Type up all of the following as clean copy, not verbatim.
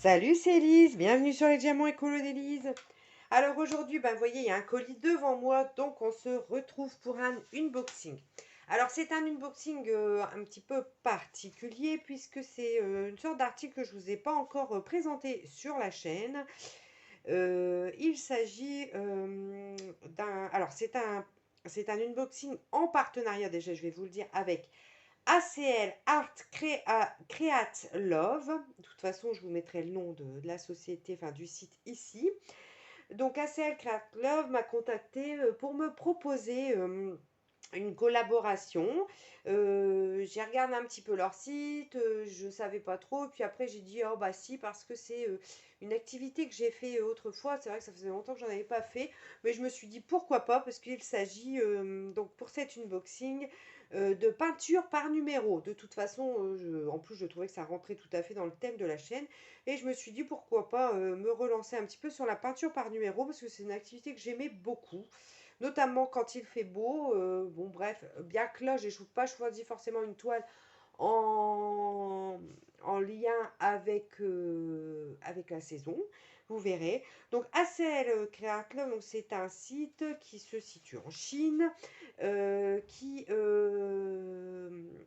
Salut, c'est Elise, bienvenue sur les diamants écolo d'Elise. Alors aujourd'hui, vous voyez, il y a un colis devant moi, donc on se retrouve pour un unboxing. Alors c'est un unboxing un petit peu particulier puisque c'est une sorte d'article que je ne vous ai pas encore présenté sur la chaîne. Il s'agit d'un... Alors c'est un unboxing en partenariat, déjà je vais vous le dire, avec ACL Art Create Love. De toute façon, je vous mettrai le nom de la société, enfin du site ici. Donc ACL Create Love m'a contacté pour me proposer une collaboration. J'ai regardé un petit peu leur site, je ne savais pas trop. Puis après, j'ai dit, oh bah si, parce que c'est une activité que j'ai fait autrefois. C'est vrai que ça faisait longtemps que j'en avais pas fait. Mais je me suis dit, pourquoi pas, parce qu'il s'agit, donc pour cet unboxing, de peinture par numéro. De toute façon, en plus, je trouvais que ça rentrait tout à fait dans le thème de la chaîne. Et je me suis dit, pourquoi pas me relancer un petit peu sur la peinture par numéro, parce que c'est une activité que j'aimais beaucoup notamment quand il fait beau. Bon, bref, bien que là, j'ai pas choisi forcément une toile en, en lien avec la saison. Vous verrez. Donc, ACL Create Love, donc c'est un site qui se situe en Chine, qui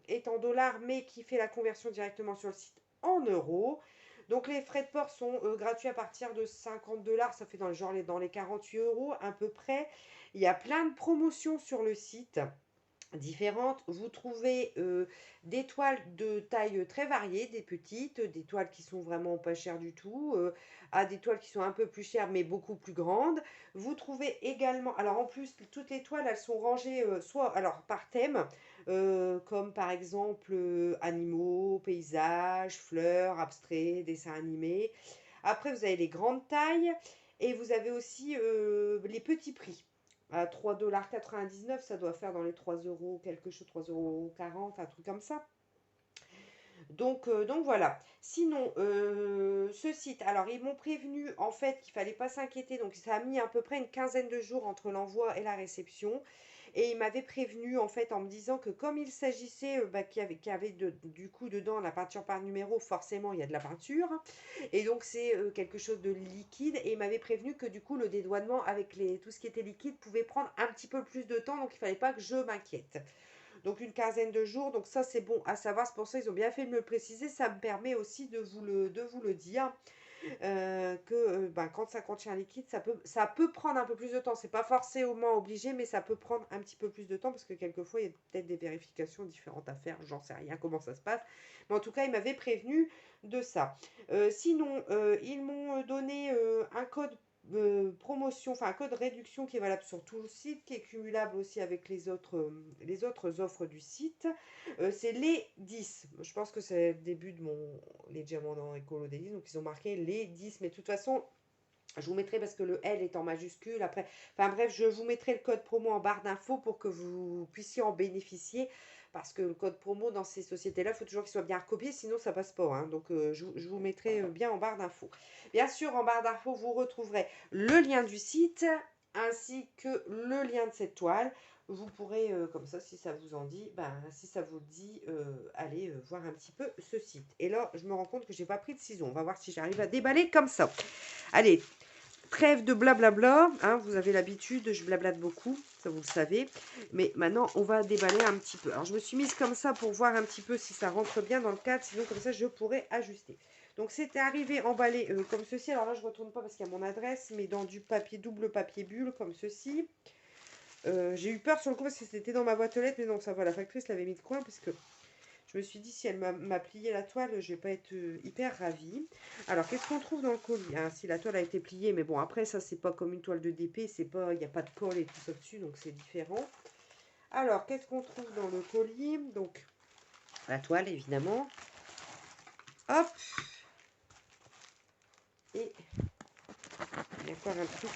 est en dollars, mais qui fait la conversion directement sur le site en euros. Donc les frais de port sont gratuits à partir de 50 $, ça fait dans le genre dans les 48 euros à peu près. Il y a plein de promotions sur le site différentes. Vous trouvez des toiles de taille très variée, des petites, des toiles qui sont vraiment pas chères du tout, à des toiles qui sont un peu plus chères mais beaucoup plus grandes. Vous trouvez également, alors en plus, toutes les toiles, elles sont rangées soit alors par thème, comme par exemple animaux, paysages, fleurs, abstraits, dessins animés. Après, vous avez les grandes tailles et vous avez aussi les petits prix à 3,99 $, ça doit faire dans les 3 euros quelque chose, 3,40 €, un truc comme ça. Donc voilà. Sinon, ce site, alors ils m'ont prévenu en fait qu'il fallait pas s'inquiéter, donc ça a mis à peu près une quinzaine de jours entre l'envoi et la réception. Et il m'avait prévenu en fait en me disant que comme il s'agissait qu'il y avait du coup dedans la peinture par numéro, forcément il y a de la peinture. Et donc c'est quelque chose de liquide. Et il m'avait prévenu que du coup le dédouanement avec tout ce qui était liquide pouvait prendre un petit peu plus de temps, donc il fallait pas que je m'inquiète. Donc une quinzaine de jours, donc ça c'est bon à savoir, c'est pour ça qu'ils ont bien fait de me le préciser, ça me permet aussi de vous le dire, que quand ça contient un liquide, ça peut prendre un peu plus de temps, c'est pas forcément obligé, mais ça peut prendre un petit peu plus de temps, parce que quelquefois il y a peut-être des vérifications différentes à faire, j'en sais rien comment ça se passe, mais en tout cas ils m'avaient prévenu de ça. Sinon, ils m'ont donné un code promotion, enfin un code réduction qui est valable sur tout le site, qui est cumulable aussi avec les autres offres du site. C'est les 10. Je pense que c'est le début de les diamants dans Écolo Daily, donc ils ont marqué les 10. Mais de toute façon, je vous mettrai parce que le L est en majuscule. Après, enfin bref, je vous mettrai le code promo en barre d'infos pour que vous puissiez en bénéficier. Parce que le code promo dans ces sociétés-là, il faut toujours qu'il soit bien recopié, sinon ça passe pas, hein. Donc je vous mettrai bien en barre d'infos. Bien sûr, en barre d'infos, vous retrouverez le lien du site ainsi que le lien de cette toile. Vous pourrez, comme ça, si ça vous en dit, si ça vous dit, aller voir un petit peu ce site. Et là, je me rends compte que j'ai pas pris de ciseaux. On va voir si j'arrive à déballer comme ça. Allez, trêve de blablabla, hein, vous avez l'habitude, je blablate beaucoup, ça vous le savez. Mais maintenant, on va déballer un petit peu. Alors, je me suis mise comme ça pour voir un petit peu si ça rentre bien dans le cadre, sinon comme ça, je pourrais ajuster. Donc, c'était arrivé emballé comme ceci. Alors là, je ne retourne pas parce qu'il y a mon adresse, mais dans du papier double papier bulle comme ceci. J'ai eu peur sur le coup parce que c'était dans ma boîte aux lettres, mais non, ça va, la factrice l'avait mis de coin parce que je me suis dit, si elle m'a plié la toile, je vais pas être hyper ravie. Alors, qu'est-ce qu'on trouve dans le colis, hein? Si la toile a été pliée, mais bon, après, ça, c'est pas comme une toile de DP, c'est pas, il n'y a pas de colle et tout ça dessus, donc c'est différent. Alors, qu'est-ce qu'on trouve dans le colis? Donc, la toile, évidemment. Hop! Et il y a encore un truc.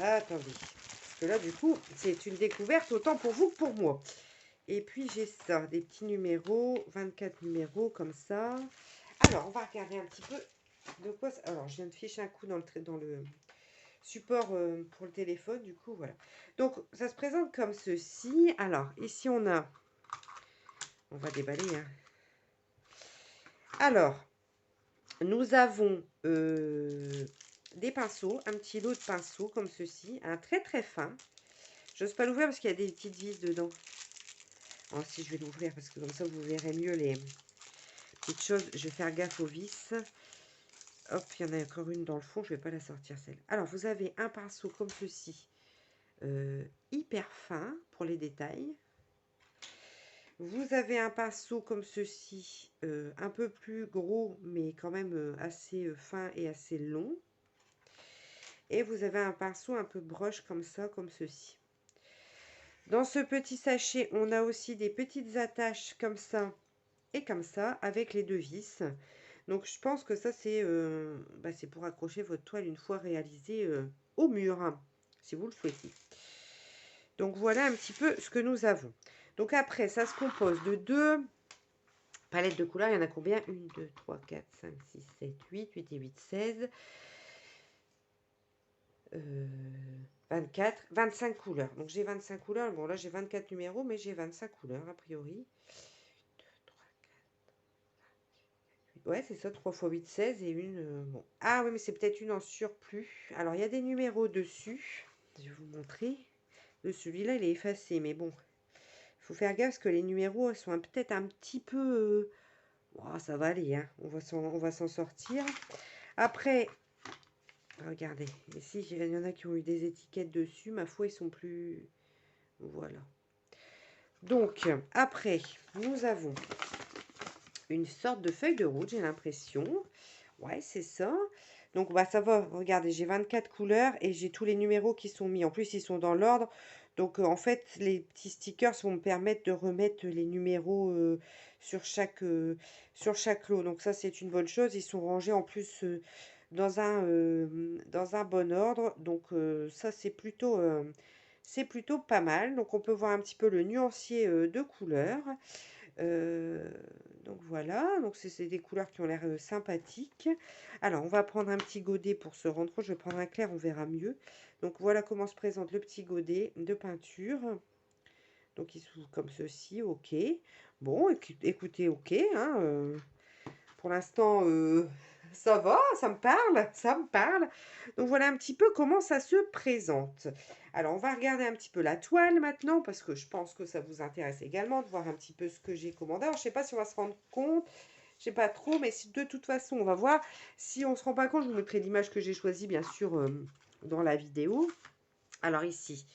Attendez. Parce que là, du coup, c'est une découverte autant pour vous que pour moi. Et puis, j'ai ça, des petits numéros, 24 numéros comme ça. Alors, on va regarder un petit peu de quoi ça... Alors, je viens de ficher un coup dans le support pour le téléphone, du coup, voilà. Donc, ça se présente comme ceci. Alors, ici, on va déballer, hein. Alors, nous avons des pinceaux, un petit lot de pinceaux comme ceci, un très très fin. J'ose pas l'ouvrir parce qu'il y a des petites vis dedans. Oh, si, je vais l'ouvrir parce que comme ça, vous verrez mieux les petites choses. Je vais faire gaffe aux vis. Hop, il y en a encore une dans le fond. Je vais pas la sortir, celle. Alors, vous avez un pinceau comme ceci, hyper fin pour les détails. Vous avez un pinceau comme ceci, un peu plus gros, mais quand même assez fin et assez long. Et vous avez un pinceau un peu broche comme ça, comme ceci. Dans ce petit sachet, on a aussi des petites attaches comme ça et comme ça, avec les deux vis. Donc, je pense que ça, c'est pour accrocher votre toile une fois réalisée au mur, hein, si vous le souhaitez. Donc, voilà un petit peu ce que nous avons. Donc, après, ça se compose de deux palettes de couleurs. Il y en a combien? 1, 2, 3, 4, 5, 6, 7, 8, 8 et 8, 16. 24, 25 couleurs. Donc, j'ai 25 couleurs. Bon, là, j'ai 24 numéros, mais j'ai 25 couleurs, a priori. Ouais, c'est ça, 3 x 8, 16 et une... bon. Ah oui, mais c'est peut-être une en surplus. Alors, il y a des numéros dessus. Je vais vous montrer. Celui-là, il est effacé, mais bon. Il faut faire gaffe parce que les numéros sont peut-être un petit peu... oh, ça va aller, hein. On va s'en sortir. Après, regardez. Ici, il y en a qui ont eu des étiquettes dessus. Ma foi, ils sont plus... Voilà. Donc, après, nous avons une sorte de feuille de route, j'ai l'impression. Ouais, c'est ça. Donc, bah, ça va. Regardez, j'ai 24 couleurs et j'ai tous les numéros qui sont mis. En plus, ils sont dans l'ordre. Donc, en fait, les petits stickers vont me permettre de remettre les numéros sur chaque lot. Donc, ça, c'est une bonne chose. Ils sont rangés en plus dans un bon ordre. Donc, ça, c'est plutôt pas mal. Donc, on peut voir un petit peu le nuancier de couleurs. Euh, donc voilà, donc c'est des couleurs qui ont l'air sympathiques. Alors, on va prendre un petit godet pour se rendre compte. Je vais prendre un clair, on verra mieux. Donc voilà comment se présente le petit godet de peinture. Donc il s'ouvre comme ceci, ok. Bon, écoutez, ok, hein, pour l'instant, ça va, ça me parle, ça me parle. Donc voilà un petit peu comment ça se présente. Alors on va regarder un petit peu la toile maintenant, parce que je pense que ça vous intéresse également de voir un petit peu ce que j'ai commandé. Alors je ne sais pas si on va se rendre compte, je sais pas trop, mais si, de toute façon on va voir. Si on ne se rend pas compte, je vous mettrai l'image que j'ai choisie bien sûr dans la vidéo. Alors ici,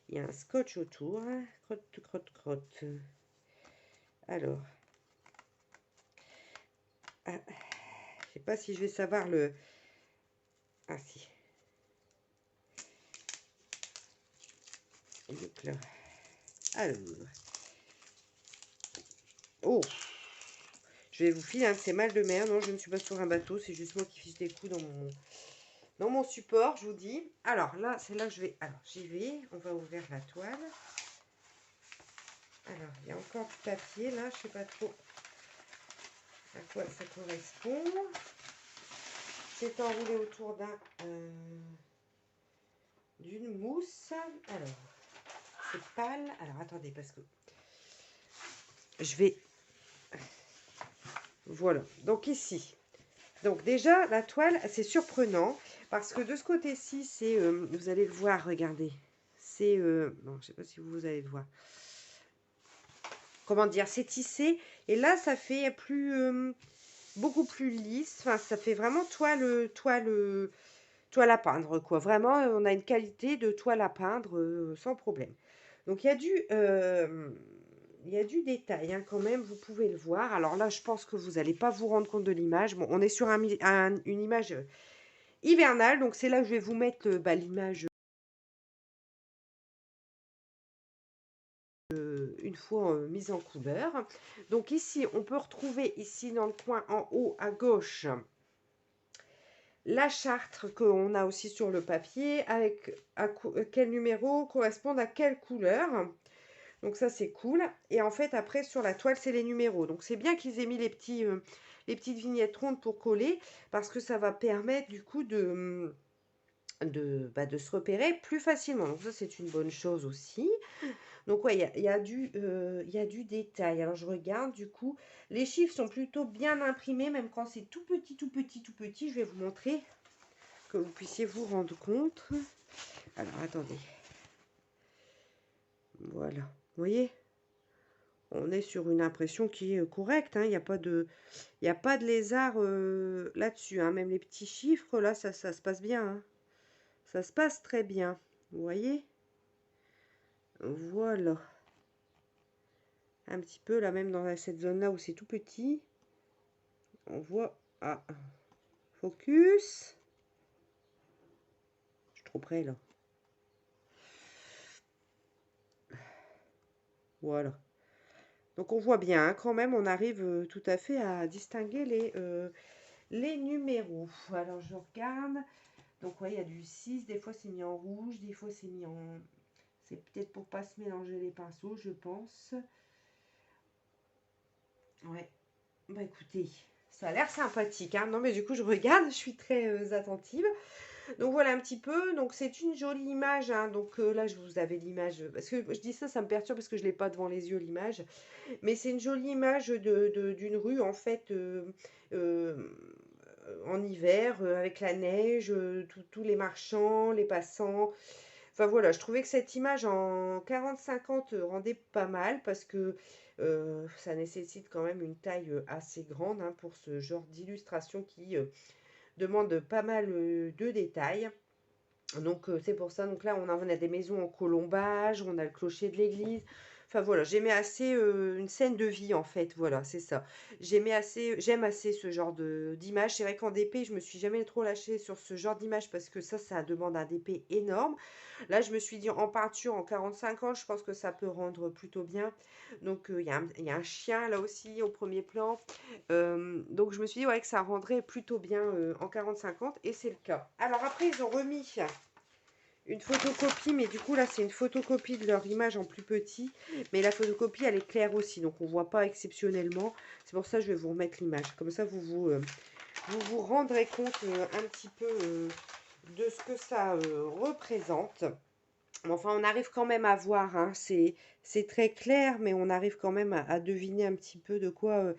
il y a un scotch autour, hein. Crotte, crotte, crotte. Alors, ah, je sais pas si je vais savoir le... Ah si. Donc là. Alors. Oh. Je vais vous filer un de ces mal de mer. Non, je ne suis pas sur un bateau. C'est juste moi qui fiche des coups dans mon support, je vous dis. Alors là, c'est là que je vais... Alors, j'y vais. On va ouvrir la toile. Alors, il y a encore du papier là. Je ne sais pas trop à quoi ça correspond. C'est enroulé autour d'une mousse. Alors, c'est pâle. Alors, attendez, parce que je vais... Voilà. Donc ici. Donc déjà, la toile, c'est surprenant. Parce que de ce côté-ci, c'est... vous allez le voir, regardez. C'est... non, je ne sais pas si vous allez le voir. Comment dire, c'est tissé. Et là, ça fait beaucoup plus lisse. Enfin, ça fait vraiment toile à peindre, quoi. Vraiment, on a une qualité de toile à peindre sans problème. Donc, il y a du détail hein, quand même, vous pouvez le voir. Alors là, je pense que vous n'allez pas vous rendre compte de l'image. Bon, on est sur une image hivernale. Donc, c'est là que je vais vous mettre l'image une fois mise en couleur. Donc ici, on peut retrouver ici dans le coin en haut à gauche la charte qu'on a aussi sur le papier avec quel numéro correspond à quelle couleur. Donc ça, c'est cool. Et en fait, après, sur la toile, c'est les numéros. Donc c'est bien qu'ils aient mis les petites vignettes rondes pour coller parce que ça va permettre du coup de se repérer plus facilement. Donc ça, c'est une bonne chose aussi. Donc ouais, il y a du détail. Alors je regarde, du coup, les chiffres sont plutôt bien imprimés, même quand c'est tout petit, tout petit, tout petit. Je vais vous montrer que vous puissiez vous rendre compte. Alors attendez. Voilà. Vous voyez? On est sur une impression qui est correcte, hein. Il y a pas de lézard là-dessus, hein. Même les petits chiffres, là, ça se passe bien, hein. Ça se passe très bien. Vous voyez? Voilà. Un petit peu, là, même dans cette zone-là où c'est tout petit. On voit... Ah, focus. Je suis trop près, là. Voilà. Donc, on voit bien, hein, quand même, on arrive tout à fait à distinguer les numéros. Alors, je regarde. Donc, ouais, il y a du 6. Des fois, c'est mis en rouge. Des fois, c'est mis en... C'est peut-être pour pas se mélanger les pinceaux, je pense. Ouais. Bah, écoutez, ça a l'air sympathique, hein. Non, mais du coup, je regarde. Je suis très attentive. Donc voilà un petit peu, donc c'est une jolie image, hein. Donc là je vous avais l'image, parce que je dis ça, ça me perturbe parce que je ne l'ai pas devant les yeux l'image, mais c'est une jolie image d'une rue en fait, euh, en hiver, avec la neige, tous les marchands, les passants. Enfin voilà, je trouvais que cette image en 40-50 rendait pas mal parce que ça nécessite quand même une taille assez grande, hein, pour ce genre d'illustration qui demande pas mal de détails. Donc c'est pour ça, donc là on a des maisons en colombage, on a le clocher de l'église. Enfin voilà, j'aimais assez une scène de vie en fait, voilà, c'est ça. J'aime assez ce genre d'image. C'est vrai qu'en DP, je me suis jamais trop lâchée sur ce genre d'image parce que ça demande un DP énorme. Là, je me suis dit en peinture en 45 ans, je pense que ça peut rendre plutôt bien. Donc il y a un chien là aussi au premier plan. Donc je me suis dit ouais, que ça rendrait plutôt bien en 40-50 et c'est le cas. Alors après, ils ont remis une photocopie, mais du coup là c'est une photocopie de leur image en plus petit, mais la photocopie elle est claire aussi, donc on voit pas exceptionnellement. C'est pour ça que je vais vous remettre l'image, comme ça vous vous rendrez compte un petit peu de ce que ça représente. Enfin, on arrive quand même à voir, hein, c'est très clair, mais on arrive quand même à deviner un petit peu de quoi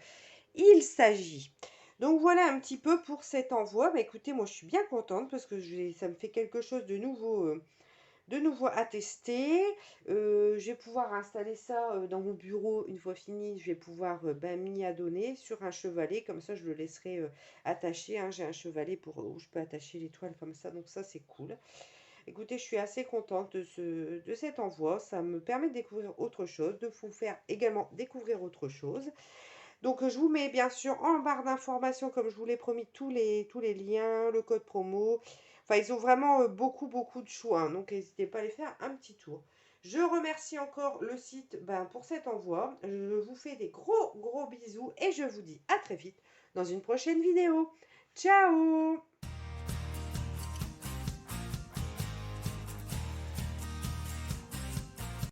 il s'agit. Donc voilà un petit peu pour cet envoi. Bah, écoutez, moi je suis bien contente parce que ça me fait quelque chose de nouveau à tester. Je vais pouvoir installer ça dans mon bureau une fois fini. Je vais pouvoir m'y adonner sur un chevalet. Comme ça, je le laisserai attaché, hein. J'ai un chevalet où je peux attacher les toiles comme ça. Donc ça, c'est cool. Écoutez, je suis assez contente de cet envoi. Ça me permet de découvrir autre chose, de vous faire également découvrir autre chose. Donc, je vous mets bien sûr en barre d'informations, comme je vous l'ai promis, tous les liens, le code promo. Enfin, ils ont vraiment beaucoup, beaucoup de choix, hein. Donc, n'hésitez pas à aller faire un petit tour. Je remercie encore le site pour cet envoi. Je vous fais des gros, gros bisous et je vous dis à très vite dans une prochaine vidéo. Ciao!